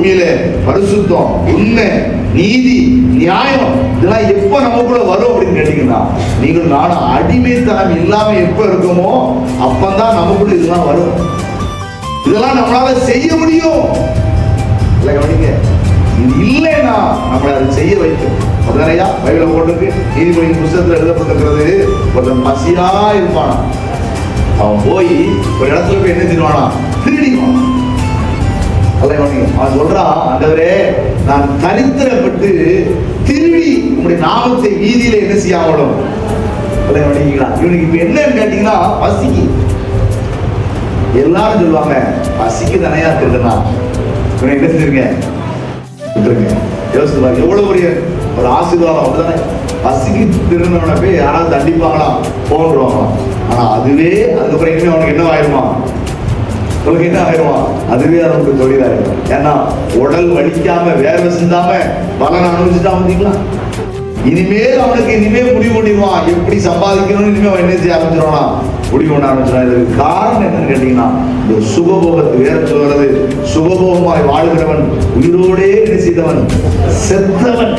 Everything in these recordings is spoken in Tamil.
பூமியில பரிசுத்தம், உண்மை, நீதி, நியாயம் இதெல்லாம் எப்ப நமக்குள்ள வரும் அப்படின்னு கேட்டீங்கன்னா, நீங்கள் நானும் அடிமைத்தனம் இல்லாம எப்ப இருக்குமோ அப்பதான் நமக்குள்ள இதெல்லாம் வரும். இதெல்லாம் நம்மளால செய்ய முடியும். கவனிங்க, இது இல்லைன்னா நம்மளை அதை செய்ய வைக்கும். அதனையா பைபிள போட்டுருக்கு, நீதிபதியின் புத்தகத்தில் எழுதப்பட்டிருக்கிறது. ஒருத்தன் பசியா இருப்பானா, அவன் போய் ஒரு இடத்துல போய் என்ன செய்வானா, திருடிவான். அவன் சொல்றான், ஆண்டவரே நான் தரித்திரப்பட்டு திருடி உங்களுடைய நாமத்தை வீதியில என்ன செய்யாமலும். இவனுக்கு இப்ப என்னன்னு கேட்டீங்கன்னா, பசிக்கு. எல்லாரும் சொல்லுவாங்க பசிக்கு தனையா திருடுனா இவனை என்ன செஞ்சிருங்க, யோசிச்சு பாருங்க எவ்வளவு பெரிய ஒரு ஆசீர்வாதம். அப்படிதானே, பசிக்கு திருநவனை போய் யாராவது தண்டிப்பாங்களா, போன்றுவாங்களா. ஆனா அதுவே அதுக்கப்புறம் இனிமே அவனுக்கு என்ன ஆயிருமா, உங்களுக்கு என்ன ஆயிடுவான், அதுவே அவனுக்கு தொழிலாயிடும். ஏன்னா உடல் வலிக்காம வேர்வை சிந்தாம பலன் அனுபவிச்சுட்டா வந்தீங்களா. இனிமேல் அவனுக்கு முடிவு பண்ணிடுவான் எப்படி சம்பாதிக்கணும்னு. இனிமே அவன் என்ன செய்ய ஆரம்பிச்சிருவானா, முடிவு பண்ண ஆரம்பிச்சிடான். இதுக்கு காரணம் என்னன்னு கேட்டீங்கன்னா, இந்த சுகபோகத்துக்கு வேற சொல்றது, சுகபோகமாய் வாழ்கிறவன் உயிரோடே என்ன செய்தவன், செத்தவன்.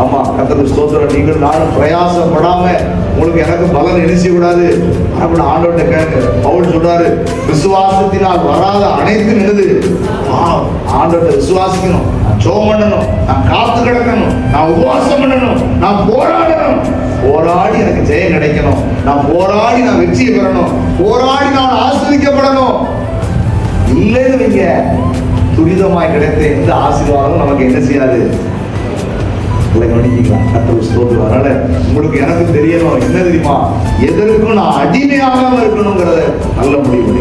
ஆமா, கர்த்தருக்கு ஸ்தோத்திரம். நீங்கள் நானும் பிரயாசப்படாம உங்களுக்கு எனக்கு பலன் என்ன செய்யக்கூடாது அப்படின்னு ஆண்டவர்கிட்ட கேட்க பவுல் சொல்றாரு, விசுவாசத்தினால் வராத அனைத்து என்னது, ஆண்டவர்கிட்ட விசுவாசிக்கணும், நான் ஜெபம் பண்ணணும், நான் காத்து கிடக்கணும், நான் உபவாசம் பண்ணணும், நான் போராடணும், போராடி எனக்கு ஜெயம் கிடைக்கணும், நான் போராடி நான் வெற்றியை பெறணும், போராடி நான் ஆசீர்வதிக்கப்படணும். இல்லைன்னு வைங்க, துரிதமாய் கிடைத்த எந்த ஆசீர்வாதமும் நமக்கு என்ன செய்யாது. அதனால உங்களுக்கு எனக்கு தெரியணும் என்ன தெரியுமா, எதற்கும் நான் அடிமையாகாம இருக்கணுங்கிறத நல்ல முடிவு.